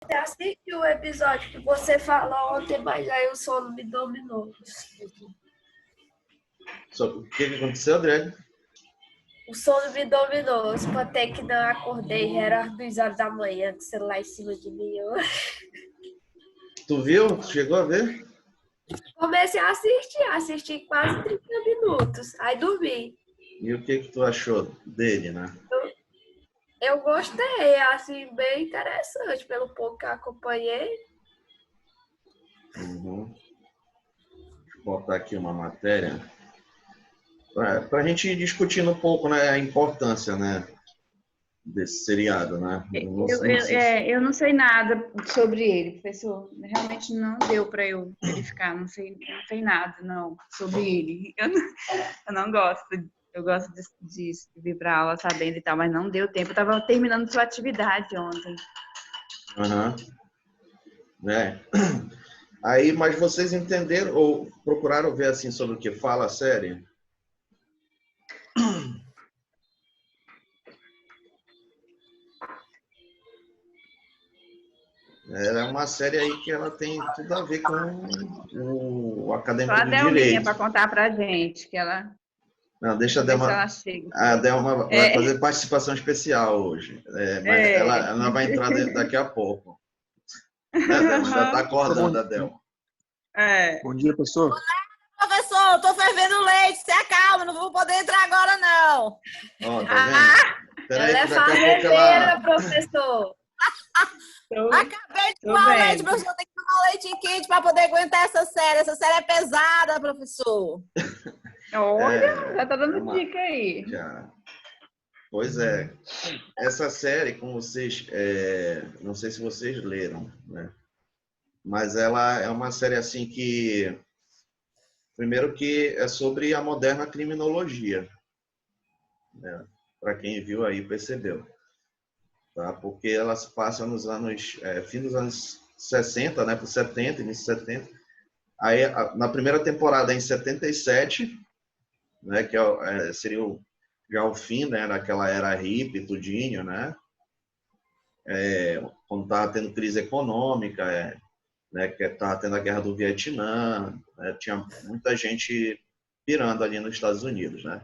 Você assistiu o episódio que você falou ontem, mas aí o sono me dominou. O que aconteceu, Adriane? O sono me dominou. Eu espantei que não acordei. Era às 2 horas da manhã, com o celular em cima de mim. Eu Tu viu? Tu chegou a ver? comecei a assisti quase 30 minutos. Aí dormi. E o que tu achou dele, né? Eu gostei, assim, bem interessante, pelo pouco que eu acompanhei. Uhum. Deixa eu botar aqui uma matéria para a gente ir discutindo um pouco, né, a importância, né, desse seriado, né? Eu não sei nada sobre ele, professor. Realmente não deu para eu verificar, não sei nada, não, sobre ele. Eu não gosto. Eu gosto de vir para aula sabendo e tal, mas não deu tempo. Eu estava terminando sua atividade ontem. Uhum. É. Aí, mas vocês entenderam ou procuraram ver assim sobre o que fala a série? Ela é uma série aí que ela tem tudo a ver com o Só acadêmico a do Delminha direito. para contar para a gente, que ela... Não, deixa Deixa eu ver se ela chega. a Delma vai fazer participação especial hoje, mas ela vai entrar daqui a pouco. Né, Delma? Já está acordando a Delma. Bom dia, professor. Professor, eu tô fervendo leite, se acalma, não vou poder entrar agora, não. Ó, tá vendo? Peraí, Ela é que daqui a pouco fazendeira, professor. Acabei de tomar o leite, professor. Tem que tomar o leite quente para poder aguentar essa série. Essa série é pesada, professor. Olha, já tá dando dica aí. Já. Pois é. Essa série, como vocês... não sei se vocês leram, né? Mas ela é uma série assim que... Primeiro que é sobre a moderna criminologia. Né? Para quem viu aí, percebeu. Tá? Porque ela se passa nos anos... fim dos anos 60, né? Por 70, início de 70. Aí, na primeira temporada, em 77, né? Que seria já o fim, né? Daquela era hippie, tudinho, né? Quando estava tendo crise econômica, né? Que estava tendo a guerra do Vietnã, né? Tinha muita gente pirando ali nos Estados Unidos, né?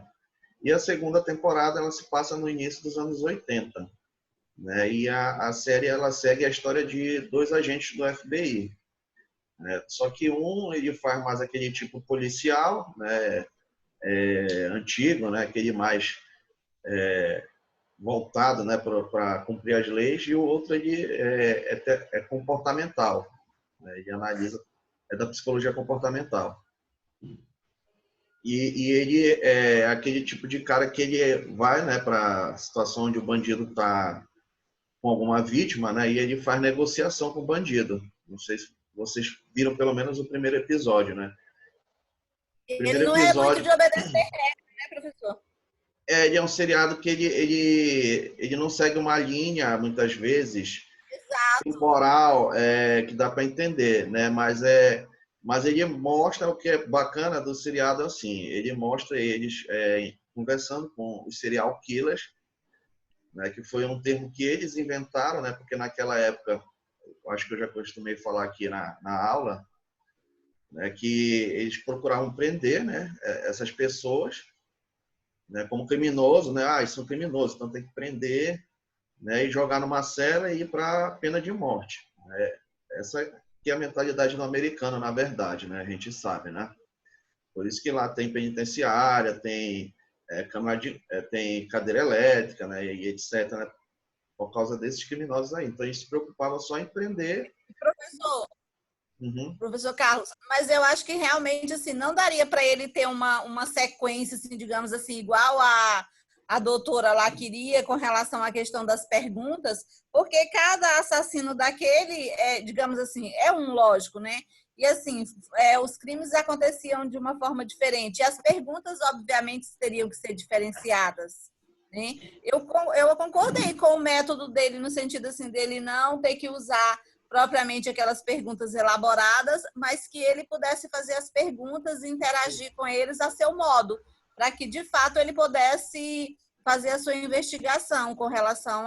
E a segunda temporada ela se passa no início dos anos 80, né? E a série ela segue a história de dois agentes do FBI, né? Só que ele faz mais aquele tipo policial, né? Antigo, né? Aquele mais voltado, né? Para cumprir as leis, e o outro ele é comportamental, né? Ele analisa, é da psicologia comportamental. E ele é aquele tipo de cara que ele vai, né, para a situação onde o bandido está com alguma vítima, né, e ele faz negociação com o bandido. Não sei se vocês viram pelo menos o primeiro episódio, né? Ele não é muito de obedecer regra, né, professor? Ele é um seriado que ele não segue uma linha, muitas vezes, temporal, que dá para entender, né? Mas ele mostra o que é bacana do seriado, assim, ele mostra eles conversando com os serial killers, né? Que foi um termo que eles inventaram, né? Porque naquela época, acho que eu já costumei falar aqui na aula, né? Que eles procuravam prender, né? Essas pessoas, né? Como criminoso, né? Ah, isso é um criminoso, então tem que prender, né? E jogar numa cela e ir para pena de morte. Né? Essa que é a mentalidade do americano, na verdade, né? A gente sabe, né? Por isso que lá tem penitenciária, tem tem cadeira elétrica, né? E etc. Né? Por causa desses criminosos aí. Então, a gente se preocupava só em prender. Professor Carlos, mas eu acho que realmente assim, não daria para ele ter uma sequência, assim, digamos assim, igual a doutora lá queria com relação à questão das perguntas, porque cada assassino daquele, digamos assim, é um lógico, né? E assim, os crimes aconteciam de uma forma diferente. E as perguntas, obviamente, teriam que ser diferenciadas. Né? Eu concordei com o método dele, no sentido assim, dele não ter que usar propriamente aquelas perguntas elaboradas, mas que ele pudesse fazer as perguntas e interagir com eles a seu modo, para que, de fato, ele pudesse fazer a sua investigação com relação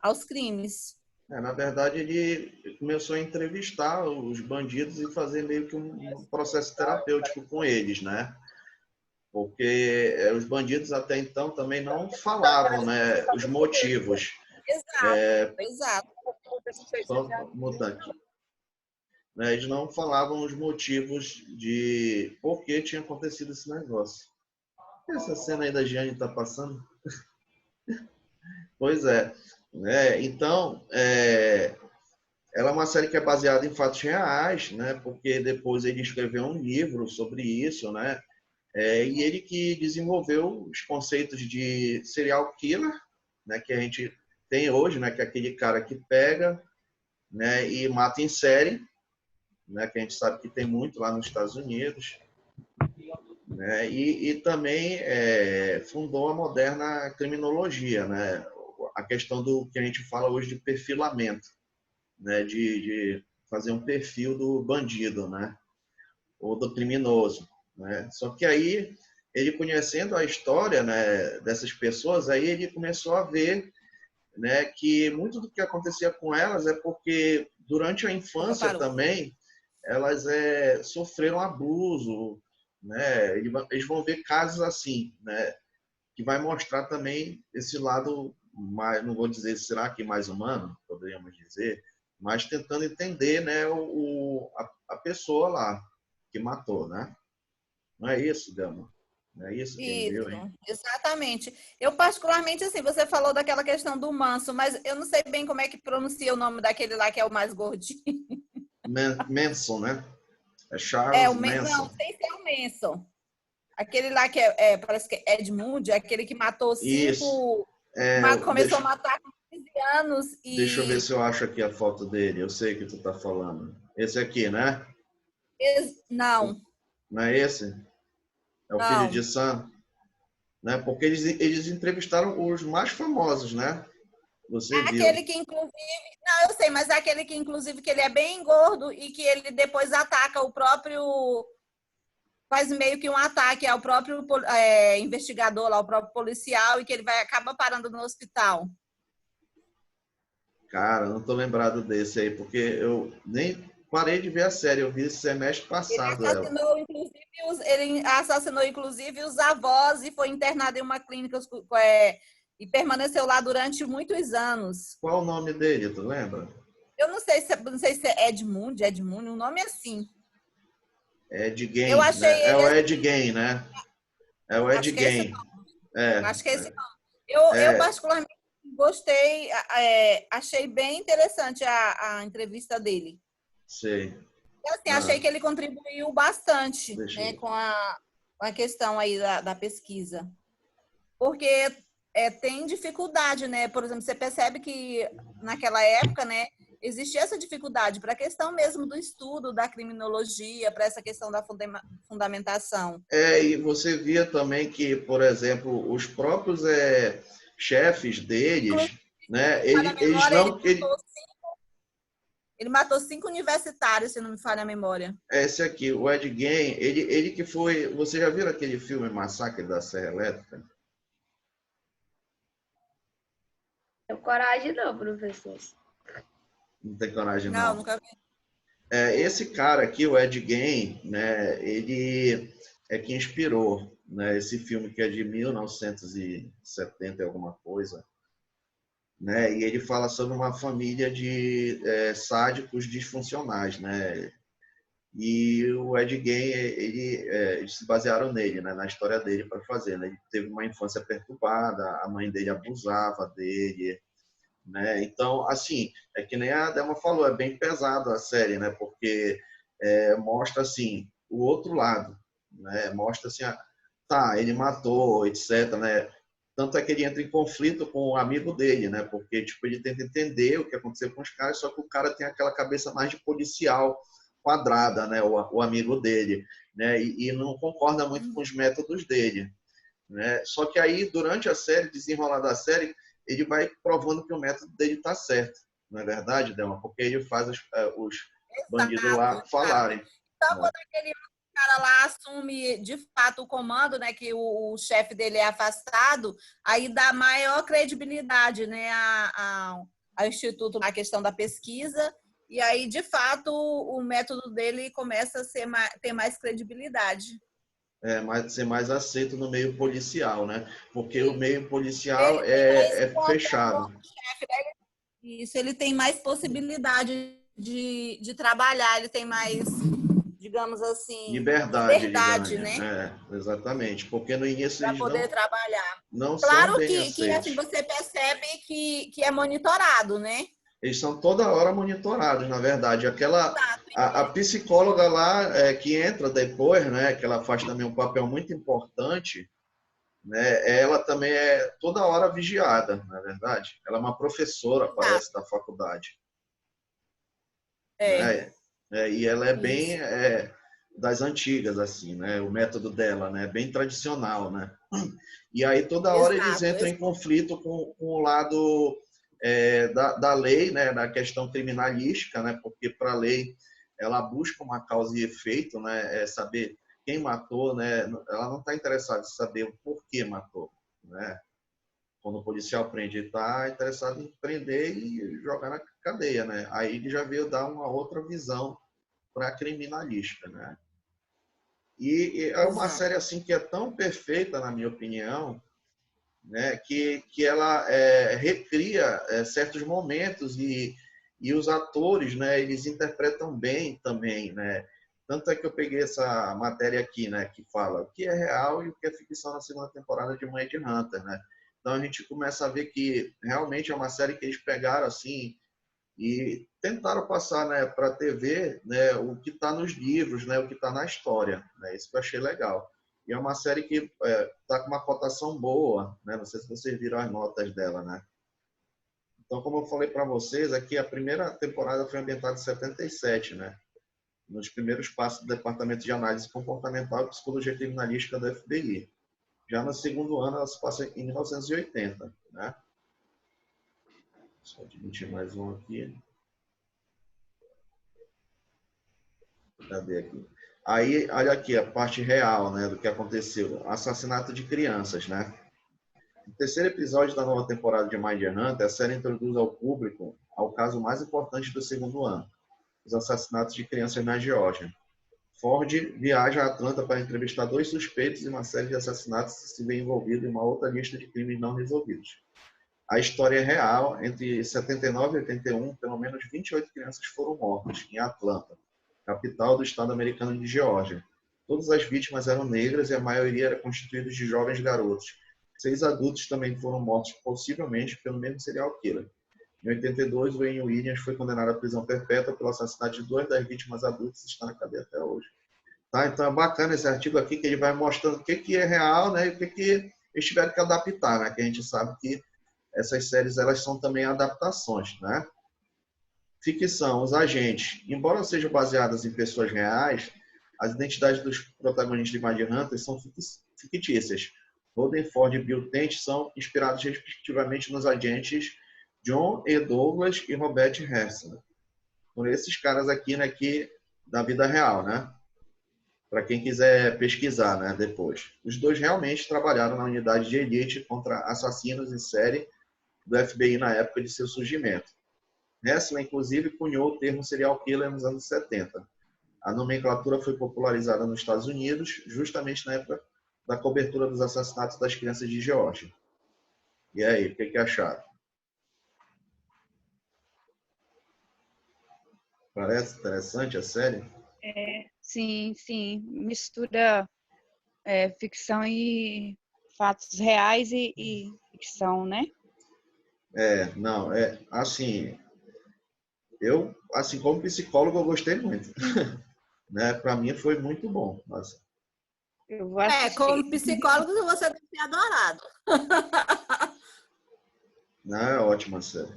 aos crimes. Na verdade, ele começou a entrevistar os bandidos e fazer meio que um processo terapêutico com eles, né? Porque os bandidos até então também não falavam, né, os motivos. Exato, exato. Só mudar aqui. Né, eles não falavam os motivos de por que tinha acontecido esse negócio. Essa cena aí da Giane está passando? Pois é. Então, ela é uma série que é baseada em fatos reais, né? Porque depois ele escreveu um livro sobre isso, né? E ele que desenvolveu os conceitos de serial killer, né? Que a gente tem hoje, né? Que é aquele cara que pega, né? E mata em série, né? Que a gente sabe que tem muito lá nos Estados Unidos, né? E também fundou a moderna criminologia, né? A questão do que a gente fala hoje de perfilamento, né? De fazer um perfil do bandido, né? Ou do criminoso, né? Só que aí ele conhecendo a história, né, dessas pessoas, aí ele começou a ver, né, que muito do que acontecia com elas é porque durante a infância também elas sofreram abuso, né? Eles vão ver casos assim, né, que vai mostrar também esse lado mais, não vou dizer será que mais humano, poderíamos dizer, mas tentando entender, né, a pessoa lá que matou, né? Não é isso, Gama? Não é isso quem viu, hein? Exatamente. Eu particularmente, assim, você falou daquela questão do Manso, mas eu não sei bem como é que pronuncia o nome daquele lá que é o mais gordinho. Manson, né? É Charles Não, Manson. sem ser o Manson. Aquele lá que parece que é Edmund, aquele que matou Isso. 5, começou a matar com 15 anos Deixa eu ver e... se eu acho aqui a foto dele. Eu sei que tu tá falando. Esse aqui, né? Não, Não é esse? É o filho de não. Sam, né? Porque eles entrevistaram os mais famosos, né? Você viu. Aquele que, inclusive... Não, eu sei, mas é aquele que, inclusive, que ele é bem gordo e que ele depois ataca o próprio... Faz meio que um ataque ao próprio investigador, lá, ao próprio policial, e que ele acaba parando no hospital. Cara, não tô lembrado desse aí, porque eu nem parei de ver a série. Eu vi esse semestre passado ela. Ele assassinou, inclusive, os avós e foi internado em uma clínica e permaneceu lá durante muitos anos. Qual o nome dele, tu lembra? Eu não sei se é Edmund, um nome assim. Ed Eu Gein, achei né? É ele o assim, Ed Gein, né? É o Ed acho que é esse Gein. nome. Acho que é esse nome. Eu particularmente gostei, achei bem interessante a entrevista dele. Sei. Assim, achei que ele contribuiu bastante, né, com a questão aí da pesquisa. Porque tem dificuldade, né? Por exemplo, você percebe que naquela época, né, existia essa dificuldade para a questão mesmo do estudo da criminologia, para essa questão da fundamentação. E você via também que, por exemplo, os próprios chefes deles, né? Eles não... Ele matou 5 universitários, se não me falha a memória. Esse aqui, o Ed Gein, ele que foi... Você já viu aquele filme Massacre da Serra Elétrica? Tenho coragem não, professor. Não tem coragem, não. Não, nunca vi. Esse cara aqui, o Ed Gein, né? Ele é que inspirou, né, esse filme que é de 1970 e alguma coisa, né? E ele fala sobre uma família de sádicos disfuncionais, né? E o Ed Gein, eles se basearam nele, né, na história dele para fazer, né? Ele teve uma infância perturbada, a mãe dele abusava dele, né? Então, assim, é que nem a Delma falou, é bem pesado a série, né? Porque mostra, assim, o outro lado, né? Mostra, assim, tá, ele matou, etc, né? Tanto é que ele entra em conflito com o amigo dele, né? Porque, tipo, ele tenta entender o que aconteceu com os caras, só que o cara tem aquela cabeça mais de policial quadrada, né? O amigo dele, né? E não concorda muito com os métodos dele, né? Só que aí, durante a série, desenrolar da série, ele vai provando que o método dele está certo. Não é verdade, Delma? Porque ele faz os bandidos lá falarem. Então, quando aquele cara lá assume de fato o comando, né, que o chefe dele é afastado, aí dá maior credibilidade, né, ao Instituto na questão da pesquisa, e aí, de fato, o método dele começa a ter mais credibilidade. Ser mais aceito no meio policial, né? Porque o meio policial Ele tem mais é fechado. chefe, né? Isso, ele tem mais possibilidade de trabalhar, ele tem mais, digamos assim, liberdade, né? Exatamente. Porque no início para eles poder trabalhar. não Claro são bem que aceitos. assim, você percebe que é monitorado, né? Eles são toda hora monitorados, na verdade. A psicóloga lá que entra depois, né, que ela faz também um papel muito importante, né, ela também é toda hora vigiada, na verdade. Ela é uma professora, parece, da faculdade. E ela é bem das antigas, assim, né? O método dela, né? Bem tradicional, né? E aí toda hora eles entram em conflito com o lado da lei, né? Da questão criminalística, né? Porque para a lei ela busca uma causa e efeito, né? Saber quem matou, né? Ela não está interessada em saber o porquê matou, né? Quando o policial prende, ele está interessado em prender e jogar na cadeia, né? Aí ele já veio dar uma outra visão para a criminalística, né? E é uma série assim que é tão perfeita, na minha opinião, né? Que ela recria certos momentos e os atores, né? Eles interpretam bem também, né? Tanto é que eu peguei essa matéria aqui, né? Que fala o que é real e o que é ficção na segunda temporada de Mindhunter, né? Então a gente começa a ver que realmente é uma série que eles pegaram assim e tentaram passar, né, para a TV, né, o que está nos livros, né, o que está na história, né? Isso que eu achei legal. E é uma série que está com uma cotação boa, né? Não sei se vocês viram as notas dela, né? Então, como eu falei para vocês, aqui a primeira temporada foi ambientada em 77, né? Nos primeiros passos do Departamento de Análise Comportamental e Psicologia Criminalística do FBI. Já no segundo ano, ela se passa em 1980, né? Só admitir mais um aqui. Cadê aqui? Aí, olha aqui a parte real, né, do que aconteceu. Assassinato de crianças, né? No terceiro episódio da nova temporada de Mindhunter, a série introduz ao público ao caso mais importante do segundo ano, os assassinatos de crianças na Geórgia. Ford viaja a Atlanta para entrevistar 2 suspeitos e uma série de assassinatos se vê envolvido em uma outra lista de crimes não resolvidos. A história é real. Entre 79 e 81, pelo menos 28 crianças foram mortas em Atlanta, capital do estado americano de Geórgia. Todas as vítimas eram negras e a maioria era constituída de jovens garotos. 6 adultos também foram mortos, possivelmente pelo mesmo serial killer. Em 82, Wayne Williams foi condenado à prisão perpétua pelo assassinato de 2 das vítimas adultas e está na cadeia até hoje. Tá? Então é bacana esse artigo aqui, que ele vai mostrando o que é real, né, e o que eles tiveram que adaptar, né, que a gente sabe que essas séries elas são também adaptações, né? Ficção, os agentes. Embora sejam baseadas em pessoas reais, as identidades dos protagonistas de Mindhunter são fictícias. Holden, Ford e Bill Tench são inspirados respectivamente nos agentes John E. Douglas e Robert Harrison. Por esses caras aqui, né, que da vida real, né? Para quem quiser pesquisar, né, depois. Os dois realmente trabalharam na unidade de elite contra assassinos em série do FBI na época de seu surgimento. Hessler, inclusive, cunhou o termo serial killer nos anos 70. A nomenclatura foi popularizada nos Estados Unidos justamente na época da cobertura dos assassinatos das crianças de Geórgia. E aí, o que acharam? Parece interessante a série? Sim. Mistura ficção e fatos reais e ficção, né? Assim, eu, assim, como psicólogo, eu gostei muito. Né? Para mim foi muito bom. Nossa. Eu vou assistir. Como psicólogo, você deve ter adorado. Não, é ótima série.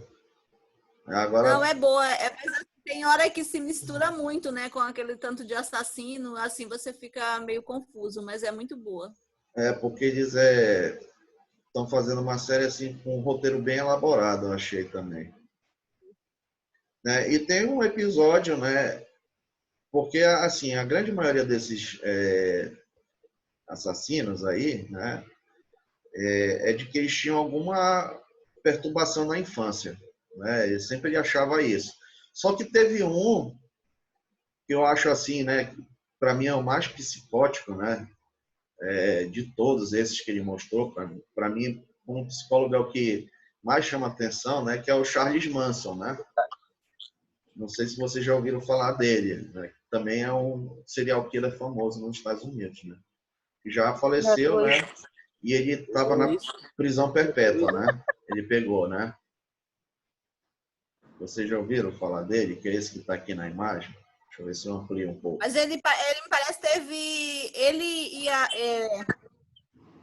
Agora... Não, é boa. Mas tem hora que se mistura muito, né? Com aquele tanto de assassino, assim você fica meio confuso, mas é muito boa. Porque eles estão fazendo uma série assim com um roteiro bem elaborado, eu achei também. Né? E tem um episódio, né? Porque assim, a grande maioria desses assassinos aí, né? É de que eles tinham alguma perturbação na infância, né? Ele achava isso. Só que teve um que eu acho assim, né? Para mim é o mais psicótico, né? De todos esses que ele mostrou, para mim, como psicólogo é o que mais chama atenção, né? Que é o Charles Manson, né? Não sei se vocês já ouviram falar dele, né? Também é um serial killer famoso nos Estados Unidos, né? Que já faleceu, né? E ele estava na prisão perpétua, né? Ele pegou, né? Vocês já ouviram falar dele? Que é esse que está aqui na imagem? Deixa eu ver se eu amplio um pouco. Mas ele me parece teve.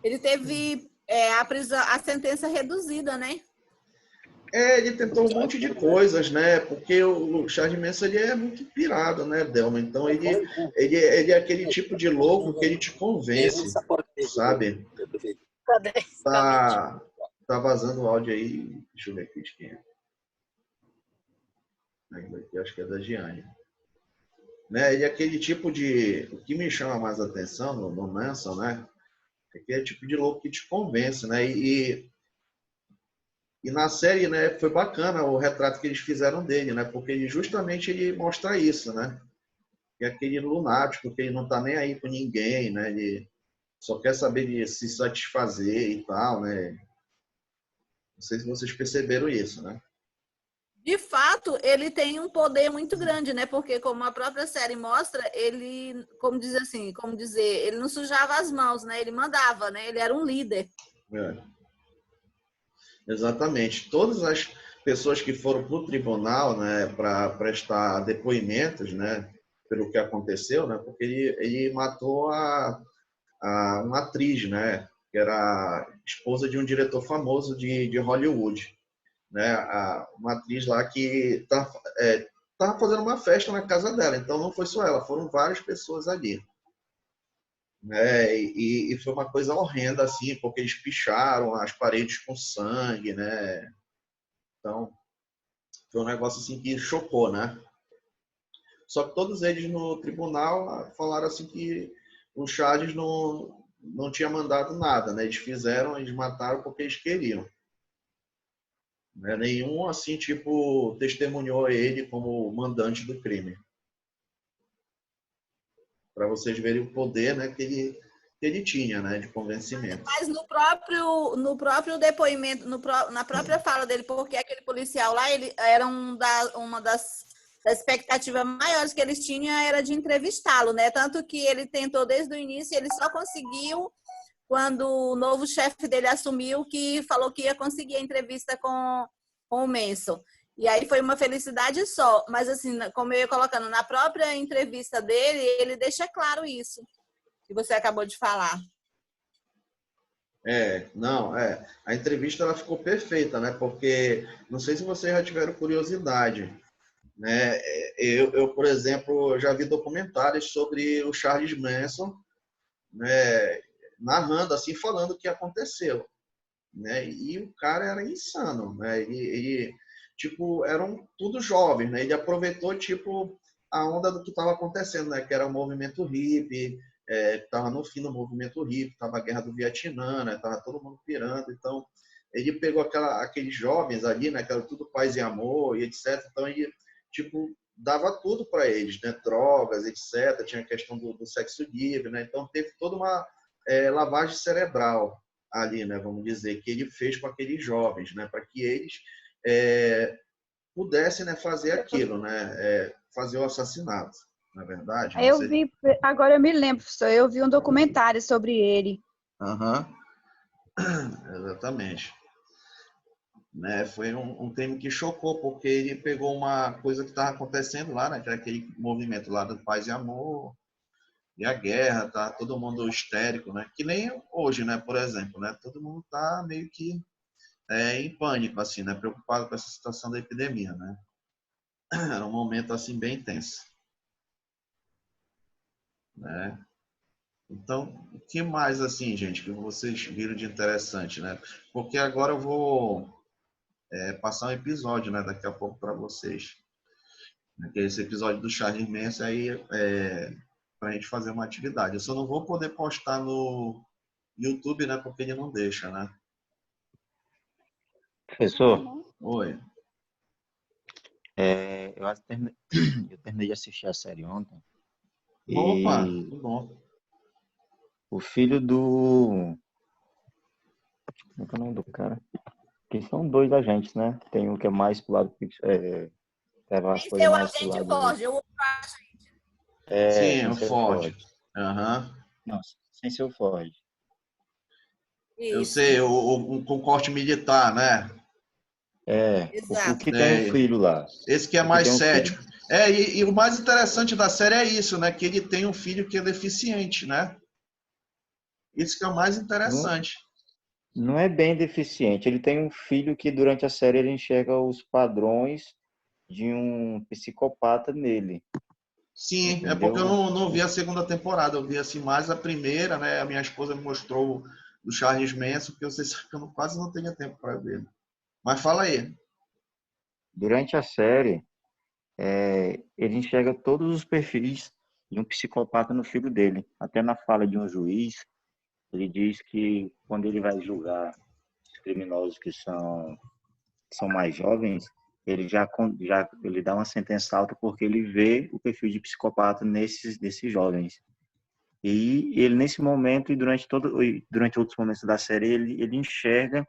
Ele teve a sentença reduzida, né? Ele tentou um monte de coisas, né? Porque o Charles Manson ele é muito pirado, né, Delma? Então ele é aquele tipo de louco que ele te convence, sabe? Tá vazando o áudio aí. Deixa eu ver aqui de quem é. Aqui, acho que é da Giane. Né? Ele é aquele tipo de... O que me chama mais atenção no Manson, né? É aquele tipo de louco que te convence, né? E na série, né, foi bacana o retrato que eles fizeram dele, né? Porque ele mostra isso, né? Que é aquele lunático que ele não tá nem aí com ninguém, né? Ele só quer saber de se satisfazer e tal, né? Não sei se vocês perceberam isso, né? De fato, ele tem um poder muito grande, né? Porque como a própria série mostra, ele, como dizer, ele não sujava as mãos, né? Ele mandava, né? Ele era um líder. Exatamente. Todas as pessoas que foram para o tribunal, né, para prestar depoimentos, né, pelo que aconteceu, né, porque ele matou uma atriz, né, que era esposa de um diretor famoso de Hollywood, né, uma atriz lá que estava fazendo uma festa na casa dela, então não foi só ela, foram várias pessoas ali. Né? E foi uma coisa horrenda, assim, porque eles picharam as paredes com sangue, né? Então, foi um negócio assim que chocou, né? Só que todos eles no tribunal falaram assim que o Charles não tinha mandado nada, né? Eles mataram porque eles queriam. Né? Nenhum, assim, tipo, testemunhou ele como mandante do crime. Para vocês verem o poder, né, que ele tinha, né, de convencimento. Mas no próprio depoimento, na própria fala dele, porque aquele policial lá, ele era uma das expectativas maiores que eles tinham era de entrevistá-lo, né? Tanto que ele tentou desde o início, ele só conseguiu quando o novo chefe dele assumiu, que falou que ia conseguir a entrevista com o Manson. E aí foi uma felicidade só. Mas assim, como eu ia colocando, na própria entrevista dele, ele deixa claro isso que você acabou de falar. A entrevista ela ficou perfeita, né? Porque não sei se vocês já tiveram curiosidade, né? Eu, por exemplo, já vi documentários sobre o Charles Manson, né? Narrando assim, falando o que aconteceu, né? E o cara era insano, né? Ele tipo, eram tudo jovens, né? Ele aproveitou tipo a onda do que estava acontecendo, né? Que era o movimento hippie. Estava no fim do movimento hippie, estava a guerra do Vietnã, né? Tava todo mundo pirando, então ele pegou aqueles jovens ali, né? Que era tudo paz e amor e etc. Então ele tipo dava tudo para eles, né? Drogas, etc. Tinha a questão do sexo livre, né? Então teve toda uma lavagem cerebral ali, né? Vamos dizer que ele fez com aqueles jovens, né? Para que eles pudessem, né? Fazer aquilo, né? Fazer o assassinato. Na verdade. Agora eu me lembro, eu vi um documentário sobre ele. Exatamente. Né? Foi um crime que chocou, porque ele pegou uma coisa que estava acontecendo lá, né? Que era aquele movimento lá do paz e amor, e a guerra, tá todo mundo histérico, né? Que nem hoje, né? Por exemplo, né? Todo mundo tá meio que em pânico, assim, né? Preocupado com essa situação da epidemia, né? Era um momento, assim, bem tenso. Né? Então, o que mais, assim, gente, que vocês viram de interessante, né? Porque agora eu vou passar um episódio, né? Daqui a pouco para vocês. Que é esse episódio do Charles Manson aí para a gente fazer uma atividade. Eu só não vou poder postar no YouTube, né? Porque ele não deixa, né? Professor, Oi. eu terminei de assistir a série ontem. Opa, E que bom. o filho do... Como é que é o nome do cara? Que são dois agentes, né? Tem um que é mais pro lado... leva as Sem coisas ser o mais pro agente lado... Ford, o Sim, Sem o ser o Ford. Ford. Aham. Não, sem ser o Ford. Eu isso, sei, com corte militar, né? O exato. que tem um É, filho lá. esse que é O que mais tem um filho. cético. E o mais interessante da série é isso, né? Que ele tem um filho que é deficiente, né? Isso que é o mais Não, interessante. não é bem deficiente. Ele tem um filho que durante a série ele enxerga os padrões de um psicopata nele, Sim, é porque eu entendeu? não vi a segunda temporada, eu vi assim mais a primeira, né? A minha esposa me mostrou o Charles Manson, porque eu sei que eu quase não tenho tempo para ver. Mas fala aí. Durante a série, ele enxerga todos os perfis de um psicopata no filho dele. Até na fala de um juiz, ele diz que quando ele vai julgar os criminosos que são mais jovens, ele já ele dá uma sentença alta porque ele vê o perfil de psicopata desses jovens. E ele nesse momento e durante outros momentos da série ele enxerga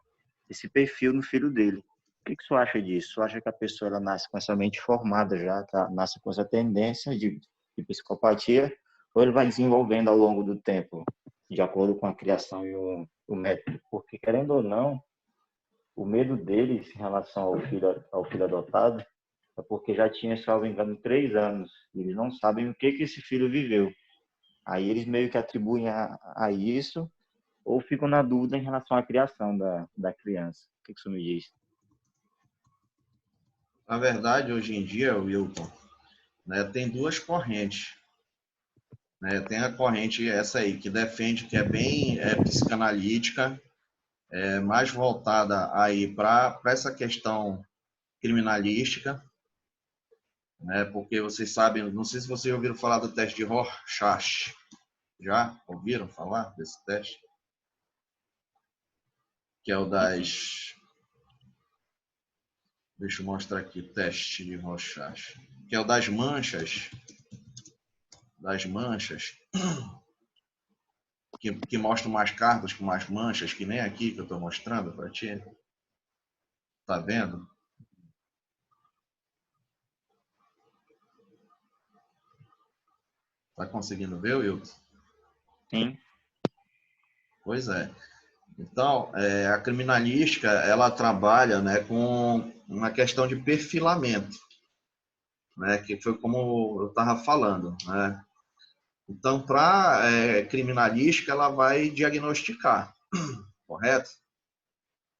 esse perfil no filho dele. O que você acha disso? Você acha que a pessoa ela nasce com essa mente formada já, tá? Nasce com essa tendência de psicopatia, ou ele vai desenvolvendo ao longo do tempo, de acordo com a criação e o método? Porque, querendo ou não, o medo deles em relação ao filho adotado é porque já tinha, se não me engano, 3 anos. E eles não sabem o que esse filho viveu. Aí eles meio que atribuem a isso ou ficam na dúvida em relação à criação da criança. O que você me diz? Na verdade, hoje em dia, Wilton, né, tem duas correntes. Né? Tem a corrente essa aí, que defende que é bem psicanalítica, mais voltada aí para essa questão criminalística, né? Porque vocês sabem, não sei se vocês ouviram falar do teste de Rorschach. Já ouviram falar desse teste? Que é o das... Deixa eu mostrar aqui o teste de Rorschach. Que é o das manchas. Das manchas. Que mostra umas cartas com umas manchas, que nem aqui que eu estou mostrando para ti. Tá vendo? Tá conseguindo ver, Wilton? Sim, Pois é. Então, a criminalística, ela trabalha, né, com uma questão de perfilamento, né, que foi como eu estava falando, né? Então, para criminalística, ela vai diagnosticar, correto?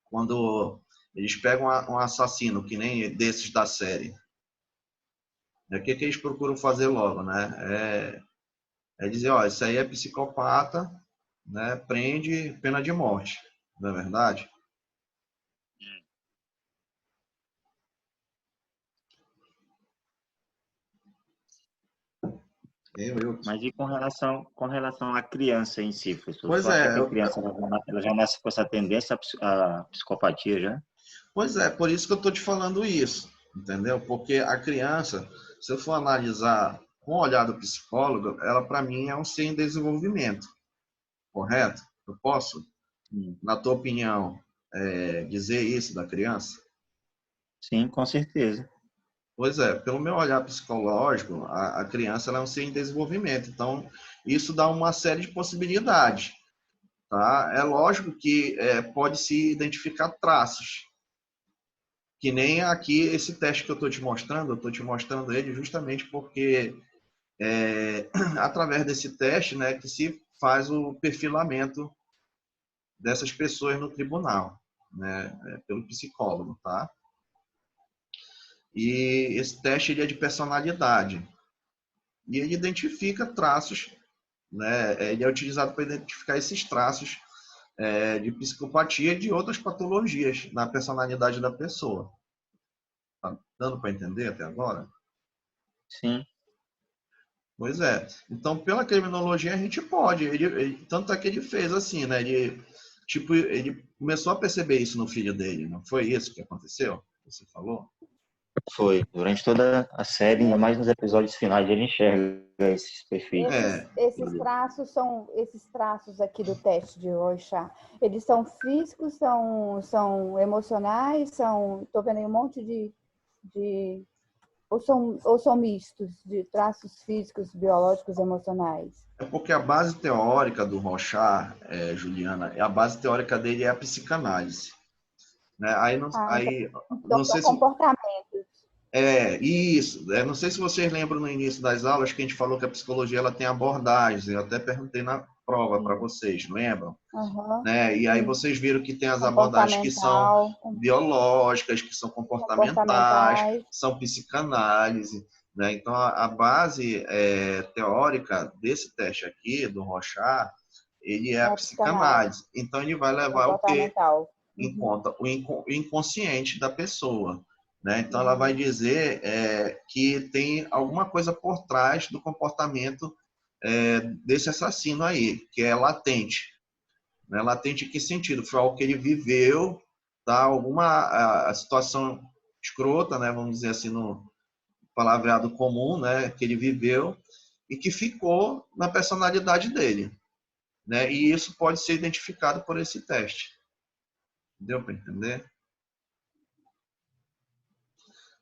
Quando eles pegam um assassino, que nem desses da série, o que eles procuram fazer logo, né? É dizer, ó, isso aí é psicopata, né? Prende pena de morte, não é verdade? mas e com relação à criança em si, professor? Pois Você acha é, que a criança ela já nasce com essa tendência à psicopatia já? por isso que eu estou te falando isso, entendeu? Porque a criança, se eu for analisar com o olhar do psicólogo, ela para mim é um ser em desenvolvimento, correto? Eu posso, na tua opinião, dizer isso da criança? Sim, com certeza. Pois é, pelo meu olhar psicológico, a criança ela é um ser em desenvolvimento, então isso dá uma série de possibilidades, tá? É lógico que pode se identificar traços, que nem aqui esse teste que eu estou te mostrando, eu estou te mostrando ele justamente porque através desse teste, né, que se faz o perfilamento dessas pessoas no tribunal, né, pelo psicólogo, tá? E esse teste ele é de personalidade e ele identifica traços, né, ele é utilizado para identificar esses traços de psicopatia e de outras patologias na personalidade da pessoa. Tá dando para entender até agora? Sim, Pois é. Então, pela criminologia, a gente pode. Tanto é que ele fez assim, né? Ele começou a perceber isso no filho dele. Não foi isso que aconteceu? Você falou? Foi. Durante toda a série, ainda mais nos episódios finais, ele enxerga esses perfis. Esses traços aqui do teste de Rorschach, eles são físicos, são emocionais, tô vendo aí um monte de ou são mistos de traços físicos, biológicos, emocionais? É porque a base teórica do Rorschach, Juliana, a base teórica dele é a psicanálise. Né? Então não são sei se comportamentos. isso. Não sei se vocês lembram no início das aulas que a gente falou que a psicologia ela tem abordagens. Eu até perguntei na prova para vocês, lembram? Uhum. Né? E aí vocês viram que tem as abordagens que são biológicas, que são comportamentais, são psicanálise. Né? Então, a base teórica desse teste aqui, do Rorschach, ele é a psicanálise. Então, ele vai levar o quê? Em conta o inconsciente da pessoa. Né? Então, ela vai dizer que tem alguma coisa por trás do comportamento desse assassino aí, que é latente. Né? Latente em que sentido? Foi algo que ele viveu, tá? Alguma a situação escrota, né? Vamos dizer assim, no palavreado comum, né? Que ele viveu e que ficou na personalidade dele. Né? E isso pode ser identificado por esse teste. Deu para entender?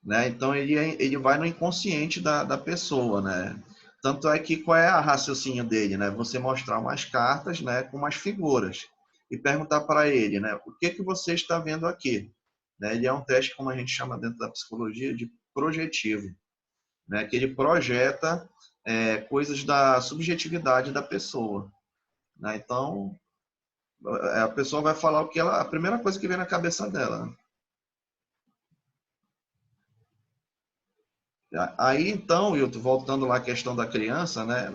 Né? Então, ele vai no inconsciente da pessoa, né? Tanto é que qual é a raciocínio dele, né? Você mostrar umas cartas, né, com umas figuras e perguntar para ele, né, o que você está vendo aqui? Né? Ele é um teste, como a gente chama dentro da psicologia, de projetivo, né? Que ele projeta coisas da subjetividade da pessoa. Né? Então, a pessoa vai falar a primeira coisa que vem na cabeça dela. Né? Aí, então, Wilton, voltando lá à questão da criança, né?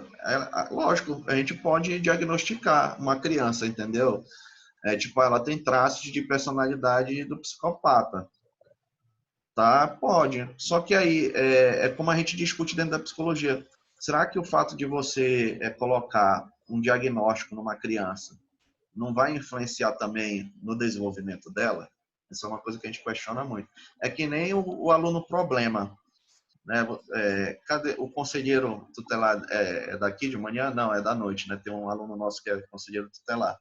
Lógico, a gente pode diagnosticar uma criança, entendeu? Tipo, ela tem traços de personalidade do psicopata. Tá? Pode. Só que aí, como a gente discute dentro da psicologia. Será que o fato de você colocar um diagnóstico numa criança não vai influenciar também no desenvolvimento dela? Isso é uma coisa que a gente questiona muito. É que nem o aluno problema. Né? Cadê o conselheiro tutelar? É daqui de manhã? Não, é da noite, né? Tem um aluno nosso que é conselheiro tutelar.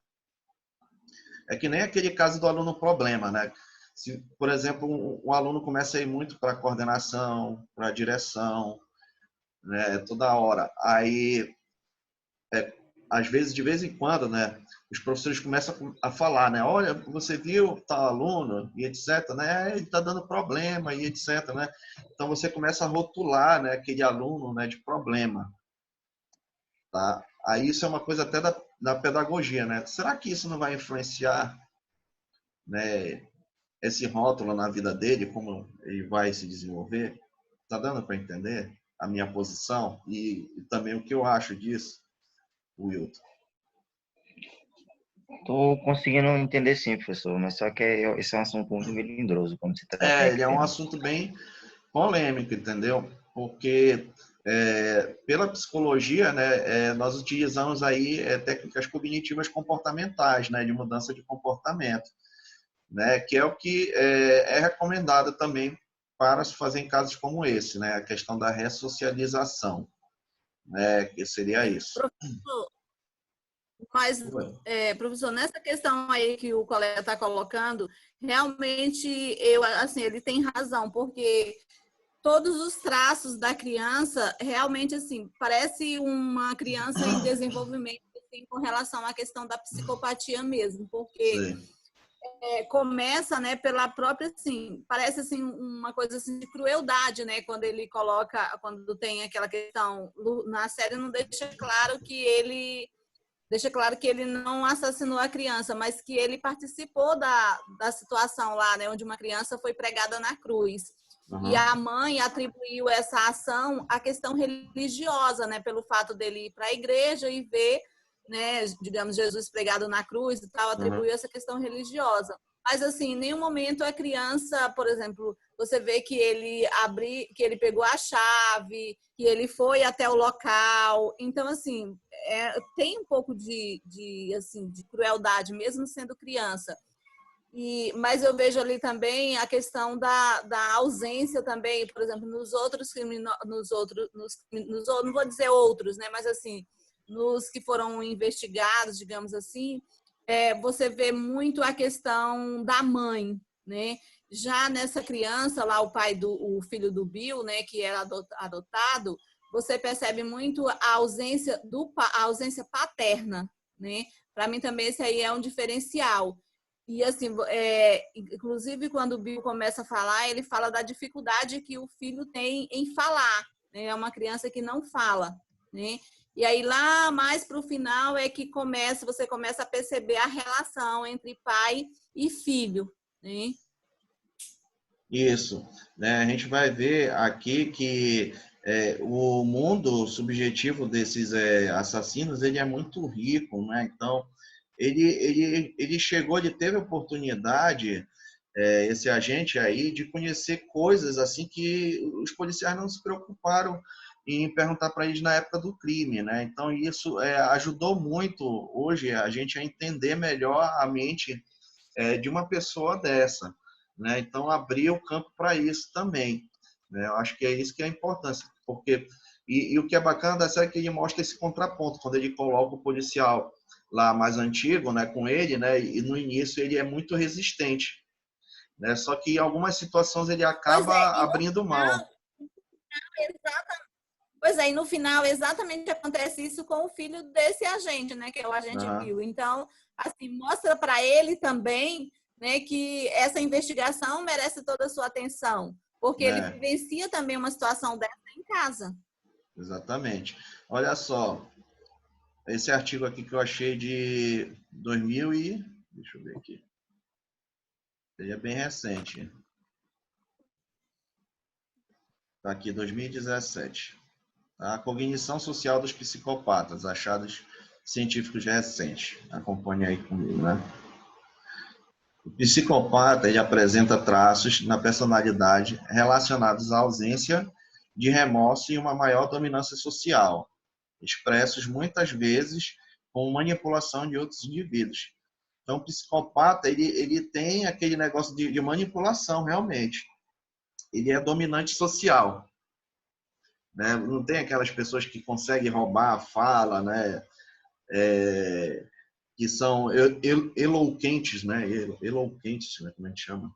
É que nem aquele caso do aluno problema, né? Se, por exemplo, um aluno começa a ir muito para a coordenação, para a direção, né? Toda hora. Aí, às vezes, de vez em quando, né? Os professores começam a falar, né? Olha, você viu tal aluno e etc, né? Ele está dando problema e etc, né? Então você começa a rotular, né? Aquele aluno, né? De problema, tá? Aí isso é uma coisa até da pedagogia, né? Será que isso não vai influenciar, né? Esse rótulo na vida dele, como ele vai se desenvolver? Tá dando para entender a minha posição e também o que eu acho disso, Wilton? Estou conseguindo entender sim, professor, mas só que esse é um assunto muito melindroso, como se trata. Ele é um assunto bem polêmico, entendeu? Porque pela psicologia, né, nós utilizamos aí técnicas cognitivas comportamentais, né, de mudança de comportamento, né, que é o que é recomendado também para se fazer em casos como esse, né, a questão da ressocialização, né, que seria isso. Mas, professor, nessa questão aí que o colega está colocando, realmente, assim, ele tem razão, porque todos os traços da criança, realmente, assim, parece uma criança em desenvolvimento, assim, com relação à questão da psicopatia mesmo, porque começa, né, pela própria, assim, parece, assim, uma coisa, assim, de crueldade, né, quando ele coloca, quando tem aquela questão, na série não deixa claro que ele não assassinou a criança, mas que ele participou da situação lá, né, onde uma criança foi pregada na cruz. Uhum. E a mãe atribuiu essa ação à questão religiosa, né, pelo fato dele ir para a igreja e ver, né, digamos, Jesus pregado na cruz e tal, atribuiu essa questão religiosa. Mas, assim, em nenhum momento a criança, por exemplo, você vê que ele pegou a chave, que ele foi até o local. Então, assim, tem um pouco de crueldade, mesmo sendo criança. Mas eu vejo ali também a questão da ausência também, por exemplo, nos outros não vou dizer outros, né? Mas assim, nos que foram investigados, digamos assim, você vê muito a questão da mãe, né? Já nessa criança lá, o filho do Bill, né, que era adotado, você percebe muito a ausência paterna, né? Para mim também esse aí é um diferencial. E assim, inclusive quando o Bill começa a falar, ele fala da dificuldade que o filho tem em falar, né? É uma criança que não fala, né? E aí lá mais para o final é que você começa a perceber a relação entre pai e filho, né? Isso, né? A gente vai ver aqui que o mundo subjetivo desses assassinos, ele é muito rico, né? Então, ele chegou, ele teve a oportunidade, esse agente aí, de conhecer coisas assim que os policiais não se preocuparam em perguntar para eles na época do crime, né? Então, isso ajudou muito hoje a gente a entender melhor a mente de uma pessoa dessa, né? Então, abrir o campo para isso também, né? Eu acho que é isso que é a importância, porque e o que é bacana da série é que ele mostra esse contraponto, quando ele coloca o policial lá mais antigo, né, com ele, né, e no início ele é muito resistente, né? Só que em algumas situações ele Pois é, acaba abrindo mão. Pois é, e no final exatamente acontece isso com o filho desse agente, né, que é o agente Uhum. Bill. Então, assim, mostra para ele também, né, que essa investigação merece toda a sua atenção, porque ele vivencia também uma situação dessa em casa. Exatamente. Olha só, esse artigo aqui que eu achei de 2000 e... Deixa eu ver aqui. Ele é bem recente. Está aqui, 2017. A cognição social dos psicopatas, achados científicos recentes. Acompanhe aí comigo, né? O psicopata, ele apresenta traços na personalidade relacionados à ausência de remorso e uma maior dominância social, expressos muitas vezes com manipulação de outros indivíduos. Então, o psicopata, ele tem aquele negócio de manipulação, realmente. Ele é dominante social, né? Não tem aquelas pessoas que conseguem roubar a fala, né? Que são eloquentes, né? Eloquentes, né? Como a gente chama?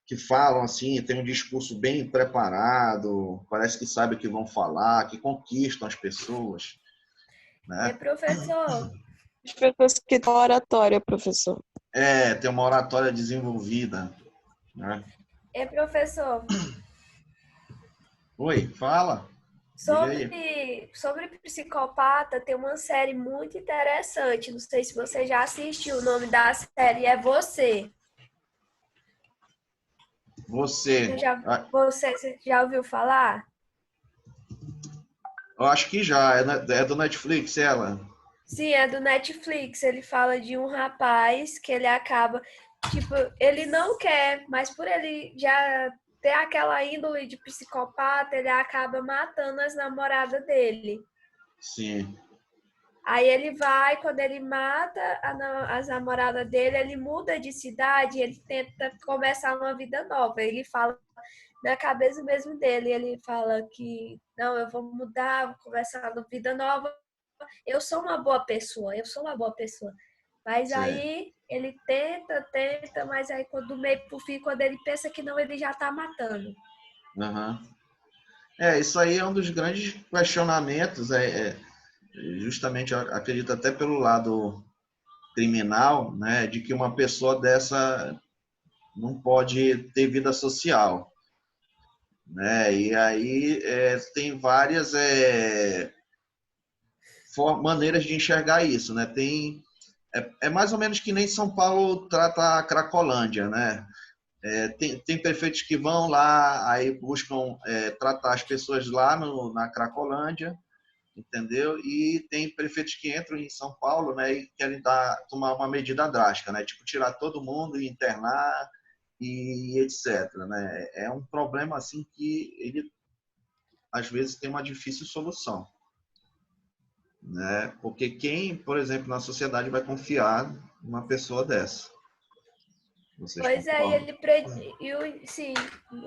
Que falam assim, tem um discurso bem preparado, parece que sabe o que vão falar, que conquistam as pessoas, né? Professor, As pessoas que têm oratória, professor. Tem uma oratória desenvolvida, né? professor, Oi, fala. sobre psicopata, tem uma série muito interessante. Não sei se você já assistiu. O nome da série é Você. Você Você já ouviu falar? Eu acho que já. É do Netflix, ela? Sim, é do Netflix. Ele fala de um rapaz que ele acaba... Tipo, ele não quer, mas por ele já ter aquela índole de psicopata, ele acaba matando as namoradas dele. Sim. Aí ele vai, quando ele mata as namoradas dele, ele muda de cidade, ele tenta começar uma vida nova. Ele fala na cabeça mesmo dele, ele fala que não, eu vou mudar, vou começar uma vida nova. Eu sou uma boa pessoa. Mas Sim. aí ele tenta, mas aí do meio pro fim, quando ele pensa que não, ele já tá matando. Uhum. Isso aí é um dos grandes questionamentos, justamente, eu acredito até pelo lado criminal, né, de que uma pessoa dessa não pode ter vida social, né? E aí tem várias maneiras de enxergar isso, né? É mais ou menos que nem São Paulo trata a Cracolândia, né? Tem prefeitos que vão lá, aí buscam tratar as pessoas lá na Cracolândia, entendeu? E tem prefeitos que entram em São Paulo, né, e querem tomar uma medida drástica, né? Tipo, tirar todo mundo e internar e etc, né? É um problema assim que ele às vezes tem uma difícil solução, né? Porque quem, por exemplo, na sociedade vai confiar numa pessoa dessa? Vocês Pois é, e concordam? ele sim,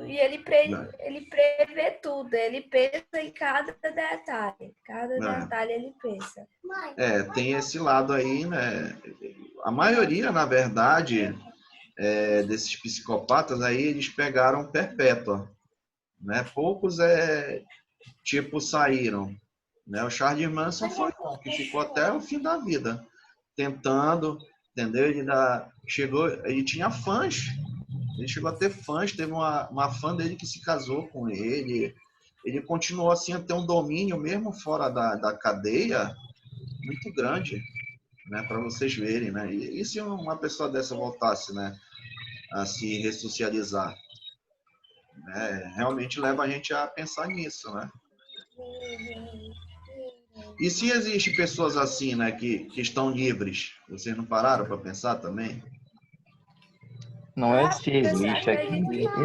e ele prevê tudo, ele pensa em cada detalhe ele pensa. Tem esse lado aí, né? A maioria, na verdade, desses psicopatas aí, eles pegaram perpétua, né? Poucos saíram, né? O Charles Manson foi um que ficou até o fim da vida tentando, entendeu? Ele tinha fãs, ele chegou a ter fãs, teve uma fã dele que se casou com ele, ele continuou assim a ter um domínio mesmo fora da cadeia muito grande, né? Para vocês verem, né? E se uma pessoa dessa voltasse, né, a se ressocializar, né? Realmente leva a gente a pensar nisso, né? E se existem pessoas assim, né, que estão livres, vocês não pararam para pensar também? Não é se Você existe, é acredita que que